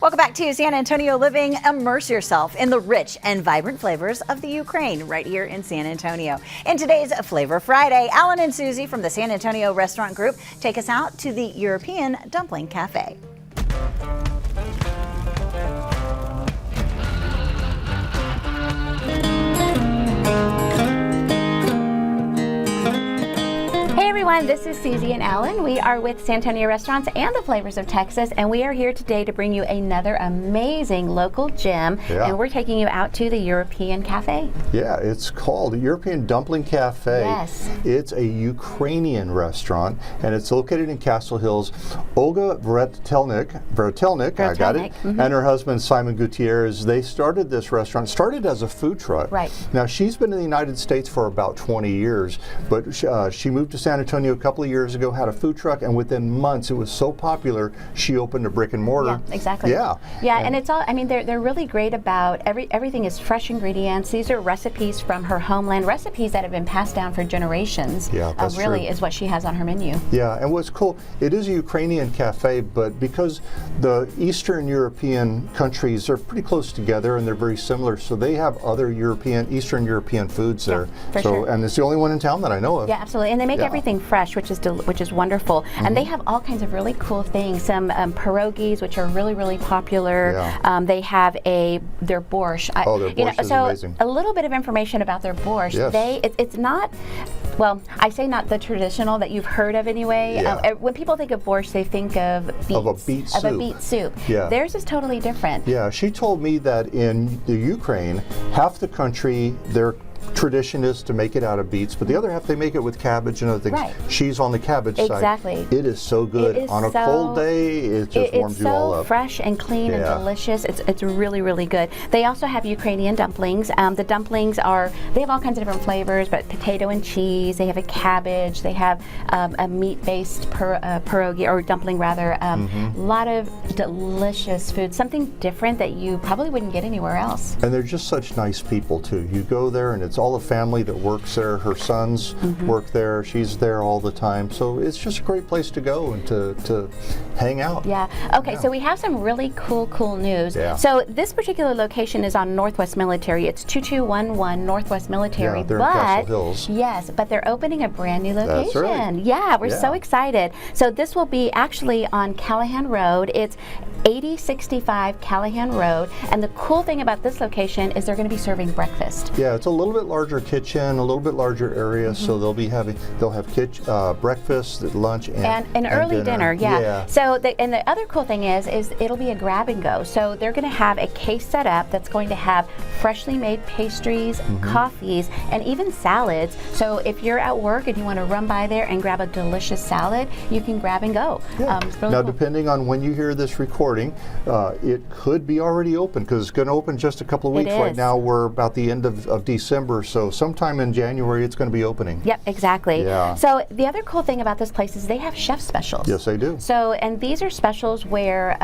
Welcome back to San Antonio Living. Immerse yourself in the rich and vibrant flavors of the Ukraine right here in San Antonio. In today's Flavor Friday, Alan and Susie from the San Antonio Restaurant Group take us out to the European Dumpling Cafe. Everyone, this is Susie and Alan. We are with San Antonio Restaurants and the Flavors of Texas, and we are here today to bring you another amazing local gem, and we're taking you out to the European Cafe. Yeah, it's called European Dumpling Cafe. Yes. It's a Ukrainian restaurant, and it's located in Castle Hills. Olga Vertelnik, I got it, and her husband Simon Gutierrez, they started this restaurant, started as a food truck. Right. Now, she's been in the United States for about 20 years, but she moved to San Antonio a couple of years ago, had a food truck, and within months it was so popular she opened a brick and mortar. Yeah, exactly. Yeah. Yeah, and it's all, I mean, they're really great about everything is fresh ingredients. These are recipes from her homeland, recipes that have been passed down for generations. Yeah, that's really true. Is what she has on her menu. Yeah, and what's cool, it is a Ukrainian cafe, but because the Eastern European countries are pretty close together and they're very similar, so they have other Eastern European foods there. For sure. And it's the only one in town that I know of. Yeah, absolutely. And they make everything fresh, which is wonderful. And they have all kinds of really cool things. Some pierogies, which are really popular. Yeah. They have their borscht. Their borscht is amazing. A little bit of information about their borscht. Yes. It's not, well, I say not the traditional that you've heard of anyway. Yeah. When people think of borscht, they think of beets. Of a beet soup. Of a beet soup. Yeah. Theirs is totally different. Yeah, she told me that in the Ukraine, half the country, their tradition is to make it out of beets, but the other half they make it with cabbage and other things. Right. She's on the cabbage side. Exactly. It is so good. On a cold day, it just warms you all up. It's so fresh and clean and delicious. It's really good. They also have Ukrainian dumplings. The dumplings they have all kinds of different flavors, but potato and cheese. They have a cabbage. They have a meat-based pierogi, or dumpling rather. A lot of delicious food. Something different that you probably wouldn't get anywhere else. And they're just such nice people too. You go there and it's all the family that works there. Her sons work there. She's there all the time. So it's just a great place to go and to hang out. Yeah. Okay, so we have some really cool news. Yeah. So this particular location is on Northwest Military. It's 2211 Northwest Military. Yeah, they're in Castle Hills. Yes, but they're opening a brand new location. That's right. Yeah, we're so excited. So this will be actually on Callahan Road. It's 8065 Callahan Road, and the cool thing about this location is they're going to be serving breakfast. Yeah, it's a little bit larger kitchen, a little bit larger area, so they'll have breakfast, lunch, and an early dinner. Yeah. So and the other cool thing is it'll be a grab and go. So they're going to have a case set up that's going to have freshly made pastries, coffees, and even salads. So if you're at work and you want to run by there and grab a delicious salad, you can grab and go. Yeah. It's really now, cool. depending on when you hear this recording, it could be already open because it's going to open just a couple of weeks. Right now, we're about the end of December, so sometime in January it's going to be opening. Yep, exactly. Yeah. So the other cool thing about this place is they have chef specials. Yes, they do. So, and these are specials where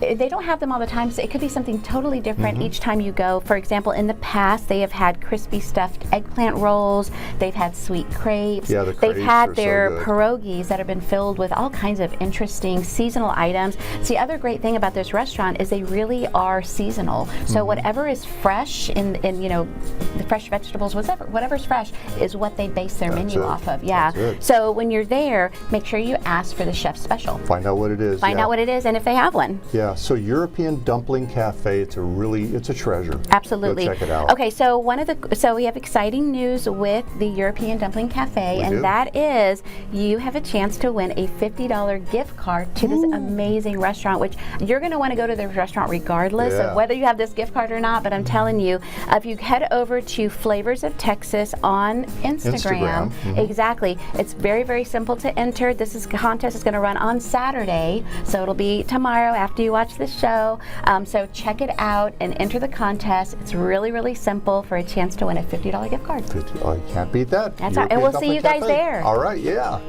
they don't have them all the time, so it could be something totally different each time you go. For example, in the past, they have had crispy stuffed eggplant rolls, they've had sweet crepes, yeah, they've had their pierogies that have been filled with all kinds of interesting seasonal items. So the other great thing about this restaurant is they really are seasonal. So whatever is fresh in the fresh vegetables, whatever's fresh is what they base their menu off of. Yeah. So when you're there, make sure you ask for the chef special. Find out what it is. Find out what it is and if they have one. Yeah. So European Dumpling Cafe, it's a treasure. Absolutely. Go check it out. Okay, so we have exciting news with the European Dumpling Cafe, and that is you have a chance to win a $50 gift card to this amazing restaurant, which you're going to want to go to the restaurant regardless of whether you have this gift card or not. But I'm telling you, if you head over to Flavors of Texas on Instagram. Exactly. It's very simple to enter. This contest is going to run on Saturday, so it'll be tomorrow after you watch the show. So check it out and enter the contest. It's really simple for a chance to win a $50 gift card. Oh, you can't beat that. That's right. And we'll see you guys there. All right, yeah.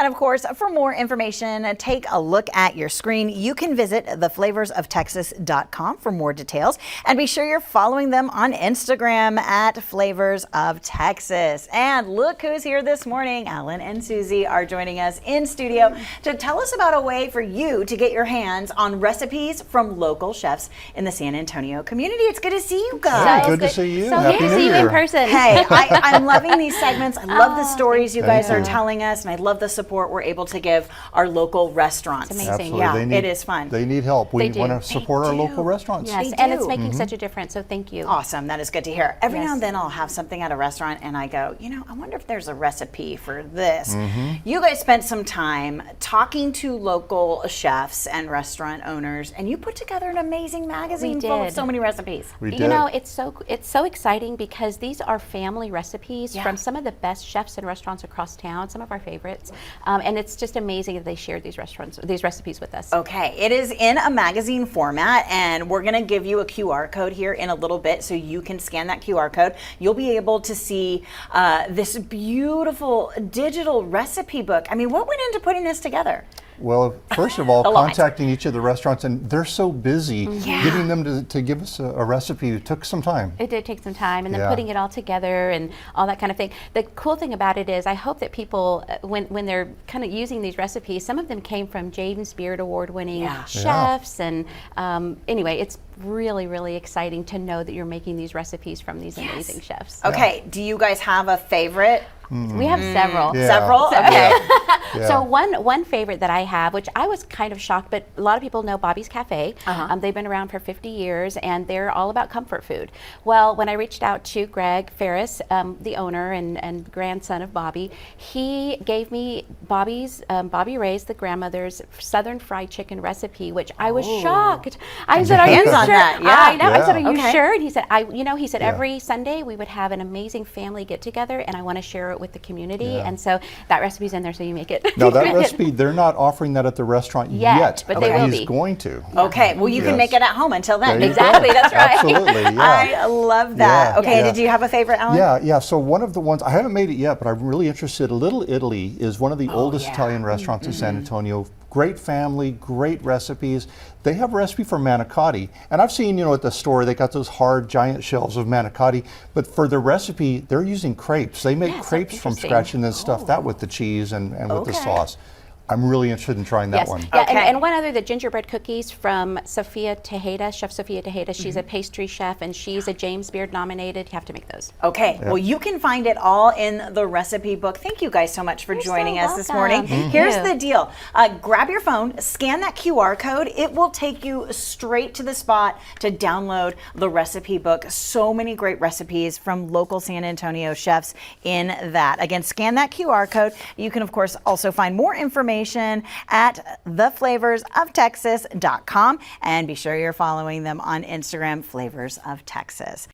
And of course, for more information, take a look at your screen. You can visit theflavorsoftexas.com for more details, and be sure you're following them on Instagram at Flavors of Texas. And look who's here this morning. Alan and Susie are joining us in studio to tell us about a way for you to get your hands on recipes from local chefs in the San Antonio community. It's good to see you guys. Good to see you. So Happy good to New see you Year. in person. Hey, I'm loving these segments. I love the stories you guys Thank are you. telling us, and I love the support we're able to give our local restaurants. It's amazing. Absolutely. Yeah, it is fun. They need help. We They do. want to support our local restaurants. Yes, They and do. it's making such a difference, so thank you. Awesome. That is good to hear. Every Yes. now and then I'll have something at a restaurant and I go, I wonder if there's a recipe for this. You guys spent some time talking to local chefs and restaurant owners, and you put together an amazing magazine full of did. so many recipes. We did. You know, it's so exciting because these are family recipes Yeah. from some of the best chefs and restaurants across town, some of our favorites, and it's just amazing that they shared these recipes with us. Okay, it is in a magazine format, and we're going to give you a QR code here in a little bit so you can scan that QR code. You'll be able to see this beautiful digital recipe book. I mean, what went into putting this together? Well, first of all, A lot. contacting each of the restaurants, and they're so busy, getting them to give us a recipe took some time. It did take some time, and then Yeah. putting it all together and all that kind of thing. The cool thing about it is I hope that people, when they're kind of using these recipes, some of them came from James Beard Award-winning Yeah. chefs, and anyway, it's really, really exciting to know that you're making these recipes from these amazing chefs. Okay, do you guys have a favorite? We have several. Yeah. Several? Okay. Yeah. So one favorite that I have, which I was kind of shocked, but a lot of people know Bobby's Cafe. They've been around for 50 years, and they're all about comfort food. Well, when I reached out to Greg Ferris, the owner and grandson of Bobby, he gave me Bobby Ray's, the grandmother's Southern fried chicken recipe, which I was shocked. I said, "Are you hands sure?" on that, yeah. I know. I said, "Are you Okay. sure?" And he said, he said every Sunday we would have an amazing family get together, and I want to share it with the community. Yeah. And so that recipe's in there, so you make it. Now that recipe, they're not offering that at the restaurant Yet, but they will he's be. going to. Okay, well, you can Yes. make it at home until then. There you Exactly, go. that's right. Absolutely, yeah. I love that. Yeah, Okay, yeah. did you have a favorite, Alan? Yeah. So one of the ones, I haven't made it yet, but I'm really interested. Little Italy is one of the oldest yeah. Italian restaurants in San Antonio. Great family, great recipes. They have a recipe for manicotti. And I've seen, at the store, they got those hard, giant shelves of manicotti. But for the recipe, they're using crepes. They make Yeah, so crepes from interesting. scratch and then stuff that with the cheese and with the Okay. sauce. I'm really interested in trying that Yes. one. Yeah, Okay. and one other, the gingerbread cookies from Sophia Tejeda, Chef Sophia Tejeda. She's a pastry chef, and she's a James Beard nominated. You have to make those. Okay, well, you can find it all in the recipe book. Thank you guys so much for You're joining so us this welcome. morning. Thank Here's you. the deal. Grab your phone, scan that QR code. It will take you straight to the spot to download the recipe book. So many great recipes from local San Antonio chefs in that. Again, scan that QR code. You can, of course, also find more information at theflavorsoftexas.com, and be sure you're following them on Instagram, Flavors of Texas.